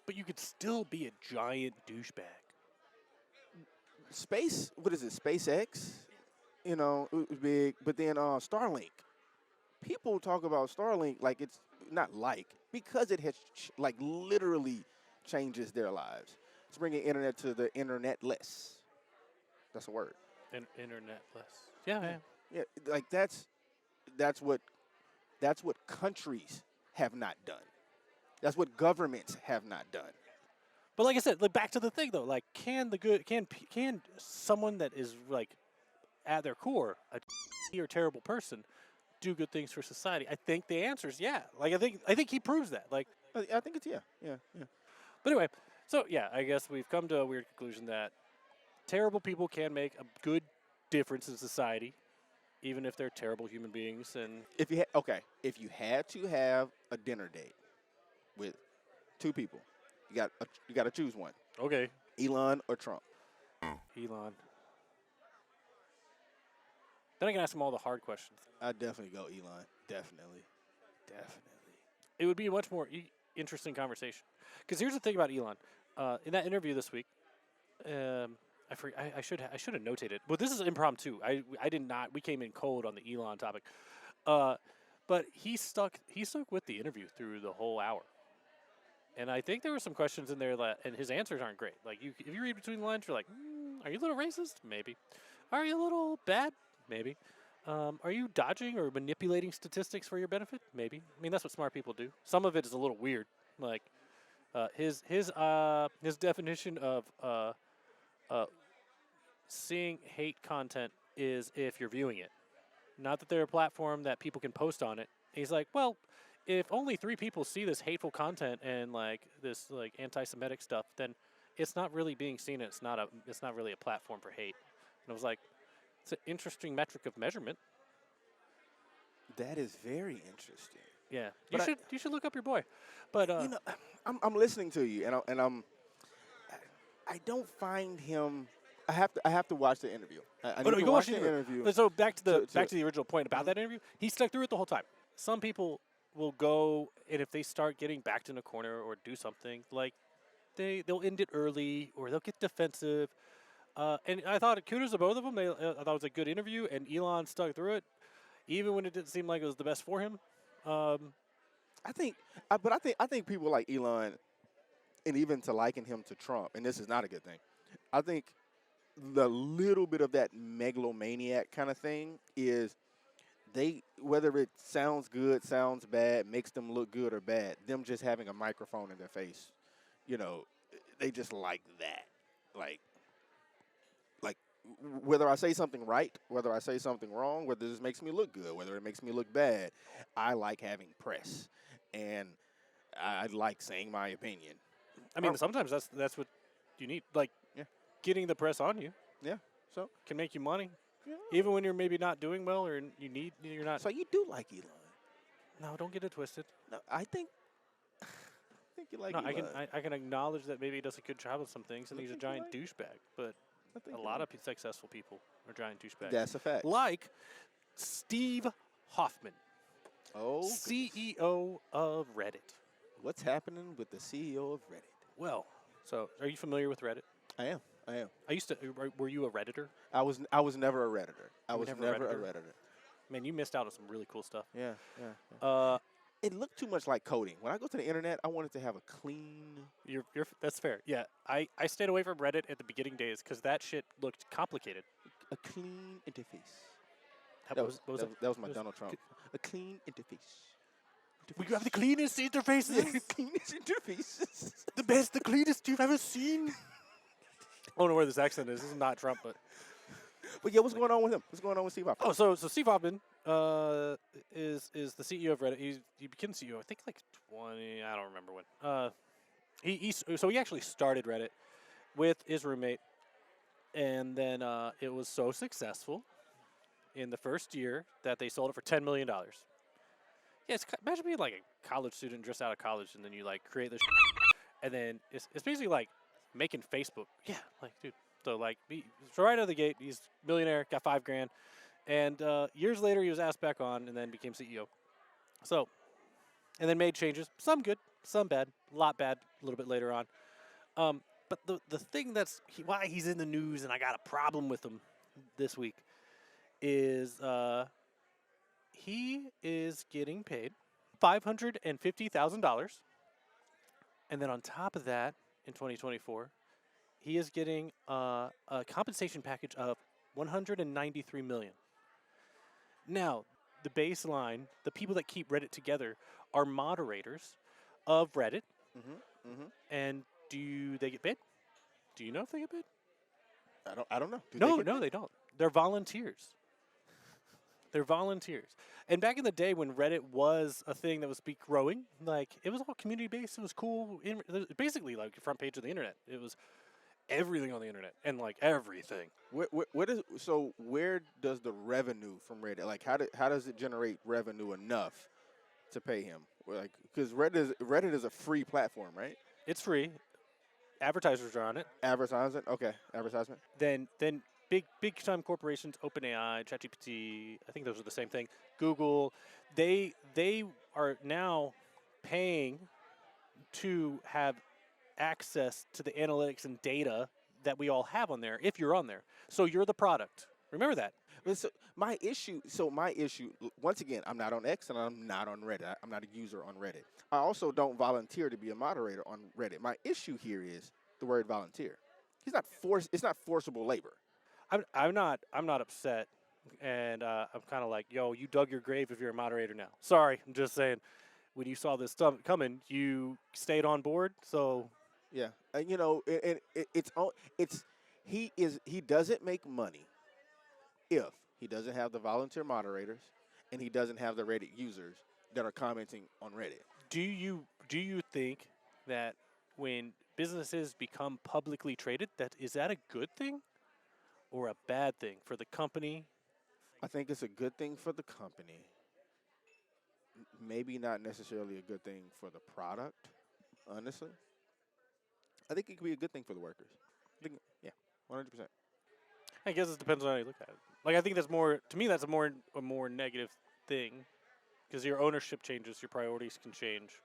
[SPEAKER 2] But you could still be a giant douchebag.
[SPEAKER 1] Space, what is it? SpaceX, it was big, but then Starlink. People talk about Starlink like it's not like because it has like literally changes their lives. It's bringing internet to the internetless. That's a word.
[SPEAKER 2] Internetless. Yeah.
[SPEAKER 1] Yeah, like that's what countries have not done. That's what governments have not done.
[SPEAKER 2] But like I said, like back to the thing though, like can someone that is like at their core a or terrible person do good things for society? I think the answer is yeah. Like I think he proves that. Like
[SPEAKER 1] I think it's yeah.
[SPEAKER 2] But anyway, so yeah, I guess we've come to a weird conclusion that terrible people can make a good difference in society, even if they're terrible human beings. And
[SPEAKER 1] if you had to have a dinner date with two people, you got to choose one.
[SPEAKER 2] Okay,
[SPEAKER 1] Elon or Trump.
[SPEAKER 2] Elon. Then I can ask him all the hard questions.
[SPEAKER 1] I'd definitely go Elon. Definitely.
[SPEAKER 2] It would be a much more interesting conversation. Because here's the thing about Elon. In that interview this week, I should have notated. But this is impromptu. I did not. We came in cold on the Elon topic. But he stuck with the interview through the whole hour. And I think there were some questions in there and his answers aren't great. Like if you read between the lines, you're like, are you a little racist? Maybe. Are you a little bad? Maybe. Are you dodging or manipulating statistics for your benefit? Maybe. I mean, that's what smart people do. Some of it is a little weird. Like his definition of seeing hate content is if you're viewing it, not that they're a platform that people can post on it. He's like, well, if only 3 people see this hateful content and like this like anti-Semitic stuff, then it's not really being seen. And it's not really a platform for hate. And I was like, it's an interesting metric of measurement.
[SPEAKER 1] That is very interesting.
[SPEAKER 2] Yeah,
[SPEAKER 1] But
[SPEAKER 2] you should look up your boy. But
[SPEAKER 1] I'm listening to you, and I don't find him. I have to watch the interview. I need to watch the interview.
[SPEAKER 2] So back to the original point about that interview. He stuck through it the whole time. Some people will go, and if they start getting backed in a corner or do something, like they'll end it early or they'll get defensive. And I thought kudos to both of them. I thought it was a good interview, and Elon stuck through it, even when it didn't seem like it was the best for him.
[SPEAKER 1] I think people like Elon, and even to liken him to Trump, and this is not a good thing. I think the little bit of that megalomaniac kind of thing is whether it sounds good, sounds bad, makes them look good or bad, them just having a microphone in their face, they just like that. Like whether I say something right, whether I say something wrong, whether this makes me look good, whether it makes me look bad, I like having press, and I like saying my opinion.
[SPEAKER 2] I mean, sometimes that's what you need. Like, getting the press on you.
[SPEAKER 1] Yeah. So
[SPEAKER 2] can make you money,
[SPEAKER 1] yeah.
[SPEAKER 2] Even when you're maybe not doing well or you're not.
[SPEAKER 1] So you do like Elon?
[SPEAKER 2] No, don't get it twisted.
[SPEAKER 1] No, I think you like Elon.
[SPEAKER 2] I can acknowledge that maybe he does a good job with some things, and he's a giant douchebag, but. A lot of successful people are giant douchebags.
[SPEAKER 1] That's a fact.
[SPEAKER 2] Like Steve Hoffman, CEO of Reddit.
[SPEAKER 1] What's happening with the CEO of Reddit?
[SPEAKER 2] Well, so are you familiar with Reddit?
[SPEAKER 1] I am.
[SPEAKER 2] I used to. Were you a Redditor?
[SPEAKER 1] I was never a Redditor. I was never a Redditor.
[SPEAKER 2] Man, you missed out on some really cool stuff.
[SPEAKER 1] Yeah. it looked too much like coding. When I go to the internet, I want it to have a clean.
[SPEAKER 2] That's fair. Yeah, I stayed away from Reddit at the beginning days because that shit looked complicated.
[SPEAKER 1] A clean interface.
[SPEAKER 2] What
[SPEAKER 1] That
[SPEAKER 2] was,
[SPEAKER 1] was
[SPEAKER 2] what was
[SPEAKER 1] that,
[SPEAKER 2] it?
[SPEAKER 1] that was my
[SPEAKER 2] It was
[SPEAKER 1] Donald Trump. A clean interface.
[SPEAKER 2] We have the cleanest interfaces.
[SPEAKER 1] Cleanest interfaces.
[SPEAKER 2] The best, the cleanest you've ever seen. I don't know where this accent is. This is not Trump, but
[SPEAKER 1] But yeah, what's going on with him? What's going on with Steve Hoffman?
[SPEAKER 2] so Steve Hoffman is the CEO of Reddit. He became CEO, I think, like 20. I don't remember when. He actually started Reddit with his roommate, and then it was so successful in the first year that they sold it for $10 million. Yeah, imagine being like a college student just out of college, and then you like create this, and then it's basically like making Facebook. Yeah, like dude. So like, so right out of the gate, he's a millionaire, got $5 grand, and years later he was asked back on, and then became CEO. So, and then made changes, some good, some bad, a lot bad, a little bit later on. But the thing why he's in the news, and I got a problem with him this week, is he is getting paid $550,000, and then on top of that, in 2024, he is getting a compensation package of $193 million. Now, the baseline, the people that keep Reddit together, are moderators of Reddit. And do they get paid? Do you know if they get paid?
[SPEAKER 1] I don't know.
[SPEAKER 2] No, they don't. They're volunteers. They're volunteers. And back in the day when Reddit was a thing that was growing, like it was all community based. It was cool. Basically, like the front page of the internet. It was everything on the internet and like everything.
[SPEAKER 1] Where does the revenue from Reddit, like how does it generate revenue enough to pay him? Like, because Reddit is a free platform, right?
[SPEAKER 2] It's free. Advertisers are on it.
[SPEAKER 1] Advertisement, okay, advertisement.
[SPEAKER 2] Then big time corporations, OpenAI, ChatGPT, I think those are the same thing. Google, they are now paying to have access to the analytics and data that we all have on there if you're on there. So you're the product. Remember that.
[SPEAKER 1] So my issue, once again, I'm not on X and I'm not on Reddit. I'm not a user on Reddit. I also don't volunteer to be a moderator on Reddit. My issue here is the word volunteer. It's not forcible labor.
[SPEAKER 2] I'm not upset, and I'm kind of like, yo, you dug your grave if you're a moderator now. Sorry, I'm just saying. When you saw this stuff coming, you stayed on board. So
[SPEAKER 1] yeah, he doesn't make money if he doesn't have the volunteer moderators and he doesn't have the Reddit users that are commenting on Reddit.
[SPEAKER 2] Do you think that when businesses become publicly traded, is that a good thing or a bad thing for the company?
[SPEAKER 1] I think it's a good thing for the company. Maybe not necessarily a good thing for the product, honestly. I think it could be a good thing for the workers. Yeah, 100%.
[SPEAKER 2] I guess it depends on how you look at it. Like, I think that's a more negative thing, because your ownership changes, your priorities can change.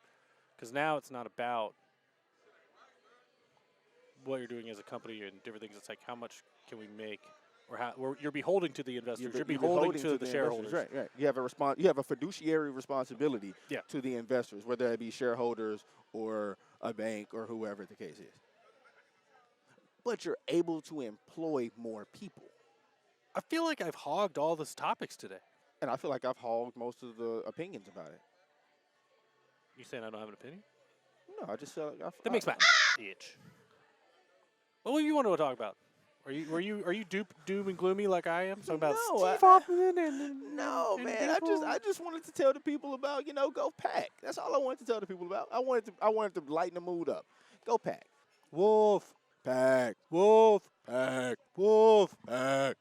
[SPEAKER 2] Because now it's not about what you're doing as a company and different things. It's like, how much can we make, or you're beholding to the investors. You're beholding to the shareholders.
[SPEAKER 1] Right. You have a fiduciary responsibility to the investors, whether it be shareholders or a bank or whoever the case is. But you're able to employ more people.
[SPEAKER 2] I feel like I've hogged all these topics today.
[SPEAKER 1] And I feel like I've hogged most of the opinions about it.
[SPEAKER 2] You saying I don't have an opinion?
[SPEAKER 1] No, I just feel like
[SPEAKER 2] that makes my itch. What do you want to talk about? Are you doom and gloomy like I am? Talking about Steve Hoffman and
[SPEAKER 1] man. I just wanted to tell the people about, go Pack. That's all I wanted to tell the people about. I wanted to lighten the mood up. Go Pack.
[SPEAKER 2] Wolf.
[SPEAKER 1] Pack.
[SPEAKER 2] Wolf.
[SPEAKER 1] Pack.
[SPEAKER 2] Wolf.
[SPEAKER 1] Pack.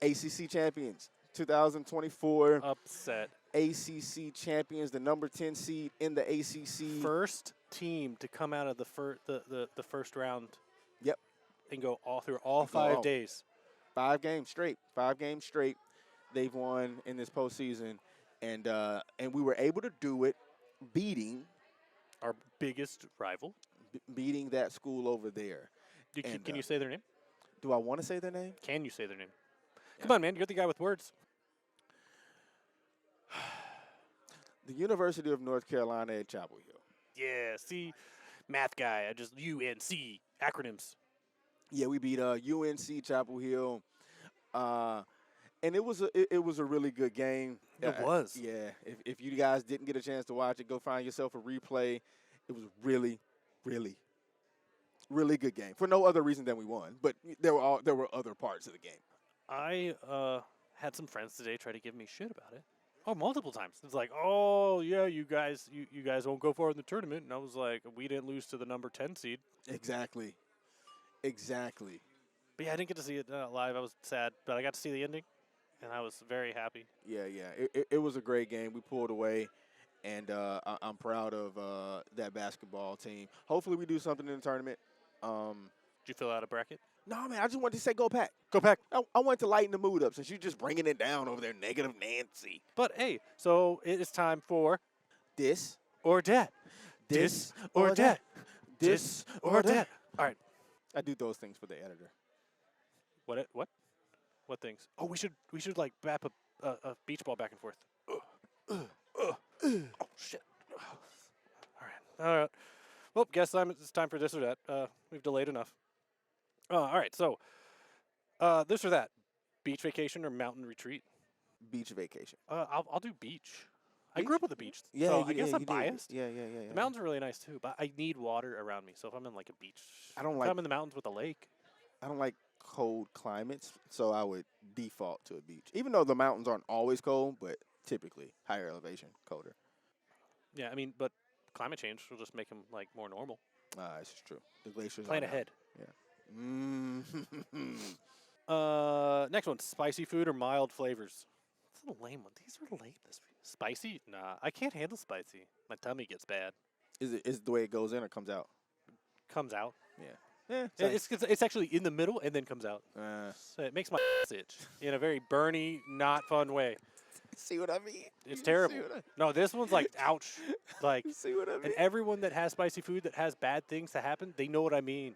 [SPEAKER 1] ACC champions, 2024.
[SPEAKER 2] Upset.
[SPEAKER 1] ACC champions, the number 10 seed in the ACC.
[SPEAKER 2] First team to come out of the first round.
[SPEAKER 1] Yep.
[SPEAKER 2] And go all through all 5 days.
[SPEAKER 1] 5 games straight. 5 games straight. They've won in this postseason, and we were able to do it, beating
[SPEAKER 2] our biggest rival,
[SPEAKER 1] beating that school over there.
[SPEAKER 2] Can you say their name?
[SPEAKER 1] Do I want to say their name?
[SPEAKER 2] Can you say their name? Come on, man. You're the guy with words.
[SPEAKER 1] The University of North Carolina at Chapel Hill.
[SPEAKER 2] Yeah, see, math guy. I just UNC acronyms.
[SPEAKER 1] Yeah, we beat UNC Chapel Hill, uh, and it was a really good game.
[SPEAKER 2] It was.
[SPEAKER 1] Yeah, if you guys didn't get a chance to watch it, go find yourself a replay. It was really, really, really good game for no other reason than we won. But there were other parts of the game.
[SPEAKER 2] I had some friends today try to give me shit about it. Oh, multiple times. It's like, oh yeah, you guys won't go far in the tournament, and I was like, we didn't lose to the number 10 seed.
[SPEAKER 1] Exactly.
[SPEAKER 2] But yeah, I didn't get to see it live. I was sad, but I got to see the ending, and I was very happy.
[SPEAKER 1] Yeah. It was a great game. We pulled away, and I'm proud of that basketball team. Hopefully, we do something in the tournament.
[SPEAKER 2] Did you fill out a bracket?
[SPEAKER 1] No, man, I just wanted to say go Pack.
[SPEAKER 2] Go Pack.
[SPEAKER 1] I wanted to lighten the mood up since you're just bringing it down over there, negative Nancy.
[SPEAKER 2] But hey, so it is time for
[SPEAKER 1] This
[SPEAKER 2] or that.
[SPEAKER 1] This
[SPEAKER 2] or
[SPEAKER 1] or
[SPEAKER 2] that.
[SPEAKER 1] that. This or that.
[SPEAKER 2] All right.
[SPEAKER 1] I do those things for the editor.
[SPEAKER 2] What things? Oh, we should like bap a beach ball back and forth. Oh shit. All right. Well, guess it's time for this or that. We've delayed enough. All right. So, this or that, beach vacation or mountain retreat?
[SPEAKER 1] Beach vacation.
[SPEAKER 2] I'll do beach. I
[SPEAKER 1] Beach?
[SPEAKER 2] grew up with the beach,
[SPEAKER 1] Yeah,
[SPEAKER 2] so
[SPEAKER 1] you-
[SPEAKER 2] I guess
[SPEAKER 1] yeah,
[SPEAKER 2] I'm
[SPEAKER 1] you did.
[SPEAKER 2] biased.
[SPEAKER 1] Yeah.
[SPEAKER 2] The mountains are really nice too, but I need water around me. So if I'm in like a beach,
[SPEAKER 1] I don't
[SPEAKER 2] if
[SPEAKER 1] like-
[SPEAKER 2] I'm in the mountains with a lake.
[SPEAKER 1] I don't like cold climates, so I would default to a beach. Even though the mountains aren't always cold, but typically higher elevation, colder.
[SPEAKER 2] Yeah, I mean, but climate change will just make them like more normal.
[SPEAKER 1] This is true. The glaciers.
[SPEAKER 2] Plan
[SPEAKER 1] are
[SPEAKER 2] ahead.
[SPEAKER 1] Mm.
[SPEAKER 2] Next one, spicy food or mild flavors? It's a lame one. These are lame this week. Spicy? Nah, I can't handle spicy. My tummy gets bad.
[SPEAKER 1] Is it the way it goes in or comes out?
[SPEAKER 2] Comes out.
[SPEAKER 1] Yeah.
[SPEAKER 2] It's actually in the middle and then comes out. So it makes my itch in a very burny, not fun way.
[SPEAKER 1] See what I mean?
[SPEAKER 2] It's
[SPEAKER 1] You
[SPEAKER 2] terrible.
[SPEAKER 1] See what
[SPEAKER 2] No, this one's like, ouch. Like,
[SPEAKER 1] see what I mean?
[SPEAKER 2] and everyone that has spicy food that has bad things to happen, they know what I mean.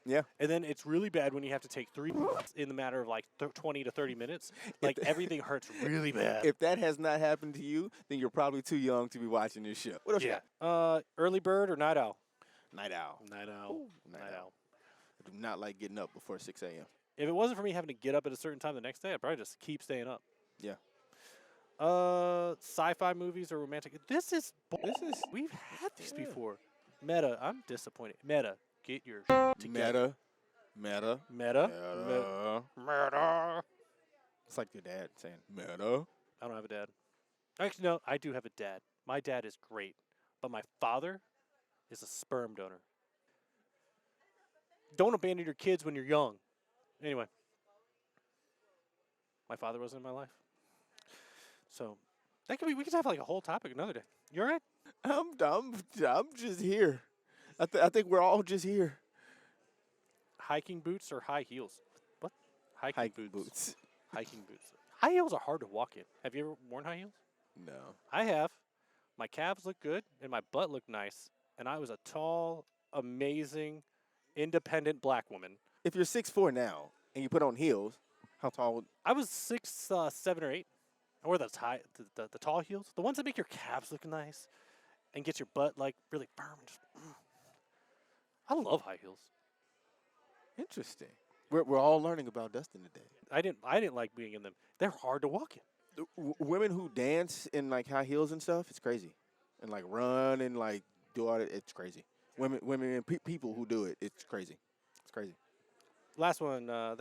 [SPEAKER 1] Yeah.
[SPEAKER 2] And then it's really bad when you have to take 3 in the matter of like 20 to 30 minutes. Like everything hurts really bad.
[SPEAKER 1] If that has not happened to you, then you're probably too young to be watching this show. What else you
[SPEAKER 2] Yeah.
[SPEAKER 1] got?
[SPEAKER 2] Early bird or night owl?
[SPEAKER 1] Night owl.
[SPEAKER 2] Night owl.
[SPEAKER 1] Ooh, night owl. I do not like getting up before 6 a.m.
[SPEAKER 2] If it wasn't for me having to get up at a certain time the next day, I'd probably just keep staying up.
[SPEAKER 1] Yeah.
[SPEAKER 2] Sci-fi movies or romantic?
[SPEAKER 1] This is
[SPEAKER 2] We've had these
[SPEAKER 1] Yeah.
[SPEAKER 2] before. Meta. I'm disappointed. Meta. Get your together.
[SPEAKER 1] meta.
[SPEAKER 2] Meta.
[SPEAKER 1] It's like your dad saying meta.
[SPEAKER 2] I don't have a dad. Actually, no, I do have a dad. My dad is great, but my father is a sperm donor. Don't abandon your kids when you're young. Anyway, my father wasn't in my life, so that could be. We could have like a whole topic another day. You all right?
[SPEAKER 1] I'm just here. I think we're all just here.
[SPEAKER 2] Hiking boots or high heels? What?
[SPEAKER 1] Hiking boots.
[SPEAKER 2] Hiking boots. High heels are hard to walk in. Have you ever worn high heels?
[SPEAKER 1] No.
[SPEAKER 2] I have. My calves look good and my butt looked nice. And I was a tall, amazing, independent black woman.
[SPEAKER 1] If you're 6'4" now and you put on heels, how tall?
[SPEAKER 2] I was 6'7" or 8. I wore the tall heels, the ones that make your calves look nice and get your butt like really firm. And just, I love high heels.
[SPEAKER 1] Interesting. We're all learning about Dustin today.
[SPEAKER 2] I didn't like being in them. They're hard to walk in.
[SPEAKER 1] Women who dance in like high heels and stuff, it's crazy. And like run and like do all that, it's crazy. Women and people who do it, it's crazy. It's crazy.
[SPEAKER 2] Last one. I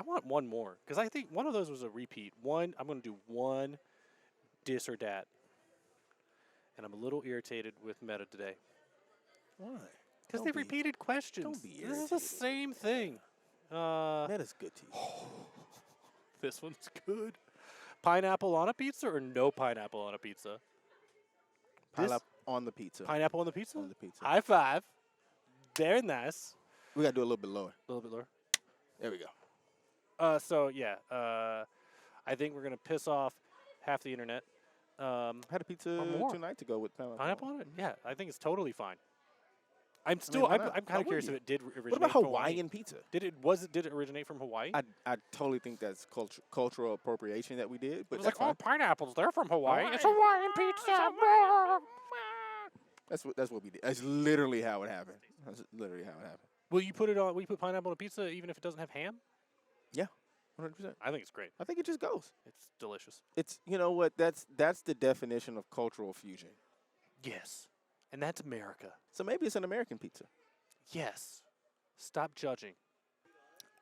[SPEAKER 2] want one more because I think one of those was a repeat. I'm going to do one dis or dat, and I'm a little irritated with Meta today
[SPEAKER 1] Why?
[SPEAKER 2] because
[SPEAKER 1] Don't
[SPEAKER 2] they
[SPEAKER 1] be-
[SPEAKER 2] repeated questions.
[SPEAKER 1] don't be
[SPEAKER 2] This is the
[SPEAKER 1] irritated.
[SPEAKER 2] same thing.
[SPEAKER 1] That is good to you.
[SPEAKER 2] This one's good. Pineapple on a pizza or no pineapple on a pizza?
[SPEAKER 1] Pineapple on the pizza.
[SPEAKER 2] Pineapple on the pizza.
[SPEAKER 1] On the pizza.
[SPEAKER 2] High five. Very nice.
[SPEAKER 1] We gotta do a little bit lower.
[SPEAKER 2] A little bit lower.
[SPEAKER 1] There we go.
[SPEAKER 2] So yeah. I think we're gonna piss off half the internet.
[SPEAKER 1] I had a pizza
[SPEAKER 2] Or more.
[SPEAKER 1] 2 nights ago with pineapple.
[SPEAKER 2] Pineapple on it? Yeah, I think it's totally fine. I'm
[SPEAKER 1] I mean,
[SPEAKER 2] still.
[SPEAKER 1] why
[SPEAKER 2] I'm
[SPEAKER 1] not?
[SPEAKER 2] I'm
[SPEAKER 1] Why
[SPEAKER 2] kind of
[SPEAKER 1] wouldn't
[SPEAKER 2] curious if
[SPEAKER 1] you?
[SPEAKER 2] it did
[SPEAKER 1] What
[SPEAKER 2] originate
[SPEAKER 1] about
[SPEAKER 2] from Hawaii.
[SPEAKER 1] Hawaiian pizza?
[SPEAKER 2] Did it originate from Hawaii?
[SPEAKER 1] I totally think that's cultural appropriation that we did,
[SPEAKER 2] It
[SPEAKER 1] but
[SPEAKER 2] was
[SPEAKER 1] that's
[SPEAKER 2] like, oh,
[SPEAKER 1] fine.
[SPEAKER 2] pineapples, they're from Hawaii. It's
[SPEAKER 1] Hawaii.
[SPEAKER 2] Hawaiian pizza.
[SPEAKER 1] That's what we did. That's literally how it happened. That's literally how it happened.
[SPEAKER 2] Will you put it on? Will you put pineapple on a pizza even if it doesn't have ham?
[SPEAKER 1] Yeah, 100%.
[SPEAKER 2] I think it's great.
[SPEAKER 1] I think it just goes.
[SPEAKER 2] It's delicious.
[SPEAKER 1] It's you know what? That's the definition of cultural fusion.
[SPEAKER 2] Yes, and that's America.
[SPEAKER 1] So maybe it's an American pizza.
[SPEAKER 2] Yes. Stop judging.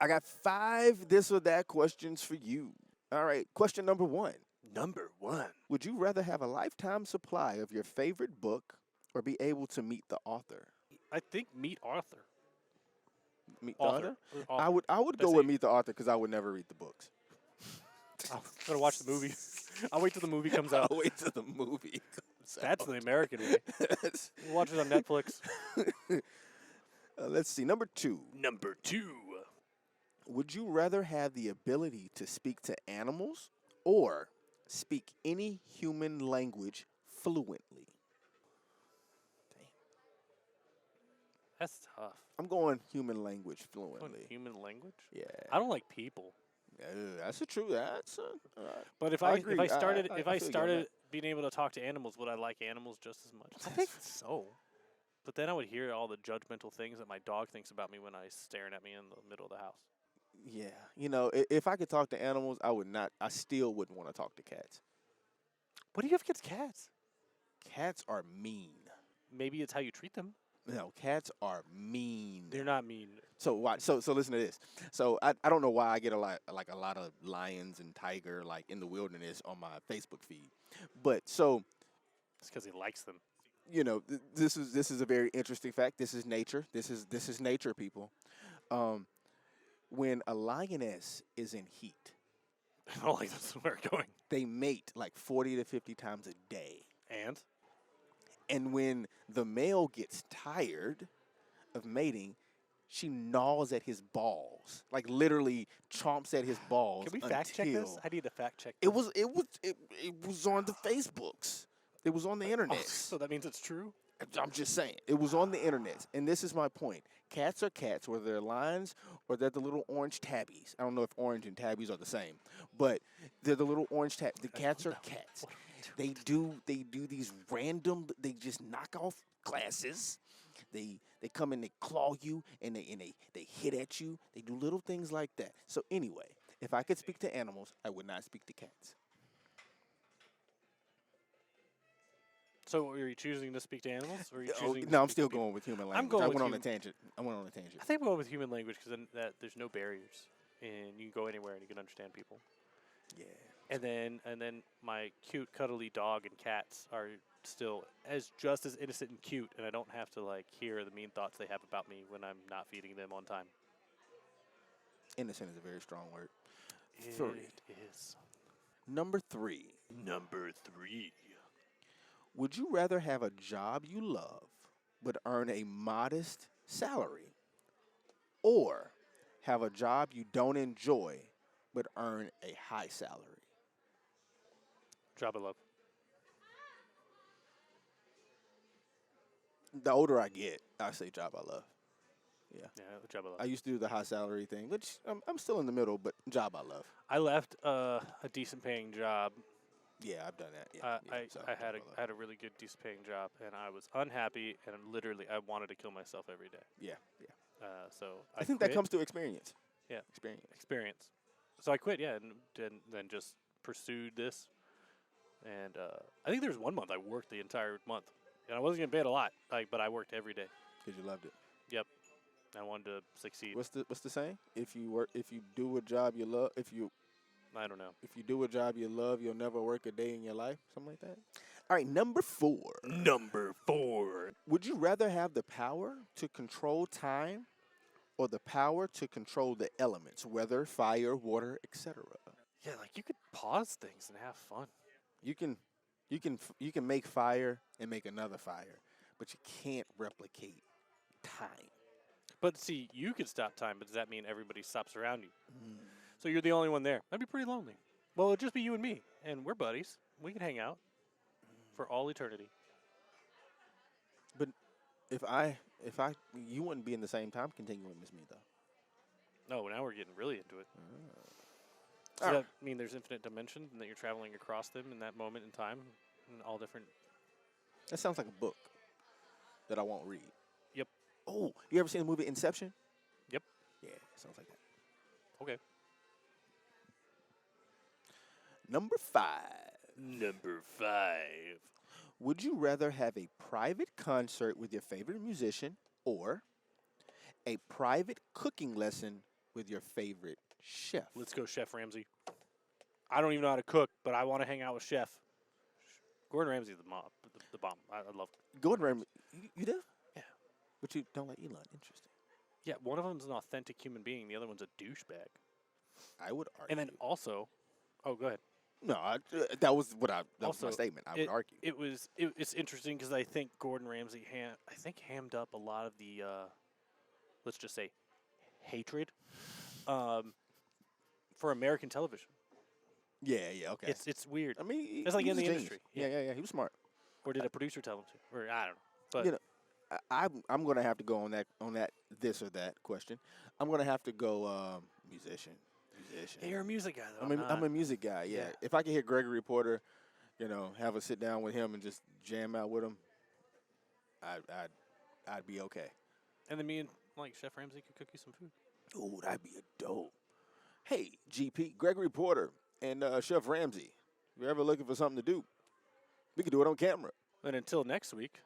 [SPEAKER 1] I got 5 this or that questions for you. All right, question number 1.
[SPEAKER 2] Number 1.
[SPEAKER 1] Would you rather have a lifetime supply of your favorite book or be able to meet the author?
[SPEAKER 2] I think meet Arthur.
[SPEAKER 1] Meet the author?
[SPEAKER 2] Author.
[SPEAKER 1] I would
[SPEAKER 2] Did I
[SPEAKER 1] go
[SPEAKER 2] say-
[SPEAKER 1] with meet the author because I would never read the books.
[SPEAKER 2] I'm gonna watch the movie. I'll wait till the movie comes out.
[SPEAKER 1] I'll wait till the movie comes
[SPEAKER 2] That's
[SPEAKER 1] out.
[SPEAKER 2] the American way. We'll watch it on Netflix.
[SPEAKER 1] Let's see. Number 2.
[SPEAKER 2] Number 2.
[SPEAKER 1] Would you rather have the ability to speak to animals or speak any human language fluently? Damn.
[SPEAKER 2] That's tough.
[SPEAKER 1] I'm going human language
[SPEAKER 2] Going
[SPEAKER 1] fluently.
[SPEAKER 2] human language?
[SPEAKER 1] Yeah.
[SPEAKER 2] I don't like people.
[SPEAKER 1] That's a true.
[SPEAKER 2] But if
[SPEAKER 1] I
[SPEAKER 2] I
[SPEAKER 1] agree.
[SPEAKER 2] if I started
[SPEAKER 1] I
[SPEAKER 2] if
[SPEAKER 1] feel
[SPEAKER 2] I
[SPEAKER 1] you on
[SPEAKER 2] started
[SPEAKER 1] that.
[SPEAKER 2] being able to talk to animals, would I like animals just as much? I think so. But then I would hear all the judgmental things that my dog thinks about me when he's staring at me in the middle of the house.
[SPEAKER 1] Yeah. You know, if I could talk to animals, I would not. I still wouldn't want to talk to cats.
[SPEAKER 2] What do you have against cats?
[SPEAKER 1] Cats are mean.
[SPEAKER 2] Maybe it's how you treat them.
[SPEAKER 1] No, cats are mean.
[SPEAKER 2] They're not mean.
[SPEAKER 1] So watch. So listen to this. So I don't know why I get a lot of lions and tiger like in the wilderness on my Facebook feed, but so
[SPEAKER 2] It's because he likes them.
[SPEAKER 1] you know this is a very interesting fact. This is nature. This is nature, people. When a lioness is in heat,
[SPEAKER 2] I don't like this is where we're going.
[SPEAKER 1] they mate like 40 to 50 times a day.
[SPEAKER 2] And
[SPEAKER 1] when the male gets tired of mating, she gnaws at his balls, like literally chomps at his balls.
[SPEAKER 2] can we fact check this?
[SPEAKER 1] until-
[SPEAKER 2] I need to fact check.
[SPEAKER 1] It
[SPEAKER 2] this.
[SPEAKER 1] was on the Facebooks. It was on the internet.
[SPEAKER 2] Oh, so that means it's true.
[SPEAKER 1] I'm just saying. It was on the internet. And this is my point. Cats are cats, whether they're lions or they're the little orange tabbies. I don't know if orange and tabbies are the same, but they're the little orange tabbies. The cats are cats. They do these random. They just knock off glasses. They come and they claw you and they hit at you. They do little things like that. So anyway, if I could speak to animals, I would not speak to cats.
[SPEAKER 2] So are you choosing to speak to animals, or are you
[SPEAKER 1] Oh,
[SPEAKER 2] choosing?
[SPEAKER 1] no,
[SPEAKER 2] to
[SPEAKER 1] I'm
[SPEAKER 2] speak
[SPEAKER 1] still
[SPEAKER 2] to people?
[SPEAKER 1] going with human language.
[SPEAKER 2] going
[SPEAKER 1] I
[SPEAKER 2] with
[SPEAKER 1] went on a
[SPEAKER 2] human-
[SPEAKER 1] tangent. I went on a tangent.
[SPEAKER 2] I think we'll go with human language because then there's no barriers, and you can go anywhere and you can understand people.
[SPEAKER 1] Yeah.
[SPEAKER 2] And then my cute, cuddly dog and cats are still just as innocent and cute, and I don't have to like hear the mean thoughts they have about me when I'm not feeding them on time.
[SPEAKER 1] Innocent is a very strong word.
[SPEAKER 2] It
[SPEAKER 1] 3.
[SPEAKER 2] is.
[SPEAKER 1] Number 3.
[SPEAKER 2] Number 3.
[SPEAKER 1] Would you rather have a job you love but earn a modest salary, or have a job you don't enjoy but earn a high salary?
[SPEAKER 2] Job I love.
[SPEAKER 1] The older I get, I say job I love.
[SPEAKER 2] Yeah, job I love.
[SPEAKER 1] I used to do the high salary thing, which I'm still in the middle, but job I love.
[SPEAKER 2] I left a decent paying job.
[SPEAKER 1] Yeah, I've done that. Yeah,
[SPEAKER 2] I had a really good decent paying job, and I was unhappy, and literally I wanted to kill myself every day.
[SPEAKER 1] Yeah.
[SPEAKER 2] So
[SPEAKER 1] I think
[SPEAKER 2] quit.
[SPEAKER 1] that comes to experience.
[SPEAKER 2] Yeah.
[SPEAKER 1] Experience.
[SPEAKER 2] So I quit, yeah, and then just pursued this. And I think there was 1 month I worked the entire month, and I wasn't getting paid a lot, but I worked every day.
[SPEAKER 1] Because you loved it.
[SPEAKER 2] Yep. I wanted to succeed.
[SPEAKER 1] What's the saying? If you do a job you love,
[SPEAKER 2] I don't know.
[SPEAKER 1] if you do a job you love, you'll never work a day in your life. Something like that. All right, number 4.
[SPEAKER 2] Number 4.
[SPEAKER 1] Would you rather have the power to control time or the power to control the elements, weather, fire, water, etc.?
[SPEAKER 2] Yeah, like you could pause things and have fun.
[SPEAKER 1] You can make fire and make another fire, but you can't replicate time.
[SPEAKER 2] But see, you could stop time, but does that mean everybody stops around you? So you're the only one there. That'd be pretty lonely. Well, it'd just be you and me, and we're buddies. We can hang out for all eternity.
[SPEAKER 1] But if I you wouldn't be in the same time continuum as me though.
[SPEAKER 2] No, now we're getting really into it.
[SPEAKER 1] All
[SPEAKER 2] Does
[SPEAKER 1] right.
[SPEAKER 2] that mean there's infinite dimensions and that you're traveling across them in that moment in time, in all different?
[SPEAKER 1] That sounds like a book that I won't read.
[SPEAKER 2] Yep.
[SPEAKER 1] Oh, you ever seen the movie Inception?
[SPEAKER 2] Yep.
[SPEAKER 1] Yeah, sounds like that.
[SPEAKER 2] Okay.
[SPEAKER 1] Number 5.
[SPEAKER 2] Number 5.
[SPEAKER 1] Would you rather have a private concert with your favorite musician or a private cooking lesson with your favorite chef?
[SPEAKER 2] Let's go, Chef Ramsay. I don't even know how to cook, but I want to hang out with Chef. Gordon Ramsay's the bomb. I love him.
[SPEAKER 1] Gordon Ramsay, you do?
[SPEAKER 2] Yeah.
[SPEAKER 1] But you don't like Elon. Interesting.
[SPEAKER 2] Yeah, one of them's an authentic human being. The other one's a douchebag.
[SPEAKER 1] I would argue.
[SPEAKER 2] And then also, oh, go ahead.
[SPEAKER 1] No, that was what that was
[SPEAKER 2] Also,
[SPEAKER 1] my statement. I would argue.
[SPEAKER 2] It's interesting because I think Gordon Ramsay hammed up a lot of the, let's just say, hatred for American television.
[SPEAKER 1] Yeah, okay.
[SPEAKER 2] It's weird.
[SPEAKER 1] I mean,
[SPEAKER 2] it's like
[SPEAKER 1] he
[SPEAKER 2] in
[SPEAKER 1] was
[SPEAKER 2] the
[SPEAKER 1] a genius.
[SPEAKER 2] industry.
[SPEAKER 1] Yeah. He was smart.
[SPEAKER 2] Or did a producer tell him to? Or I don't know. But
[SPEAKER 1] You know, I'm going to have to go on that this or that question. I'm going to have to go musician.
[SPEAKER 2] hey, you're a music guy, though.
[SPEAKER 1] I'm a music guy. Yeah.
[SPEAKER 2] Yeah.
[SPEAKER 1] If I could hear Gregory Porter, have a sit down with him and just jam out with him, I'd be okay.
[SPEAKER 2] And then me and Chef Ramsay could cook you some food.
[SPEAKER 1] Ooh, that'd be a dope. Hey, GP, Gregory Porter and Chef Ramsay, if you're ever looking for something to do, we can do it on camera.
[SPEAKER 2] And until next week,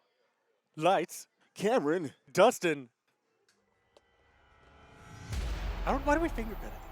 [SPEAKER 2] lights,
[SPEAKER 1] Cameron.
[SPEAKER 2] Dustin. Why do we finger cut it?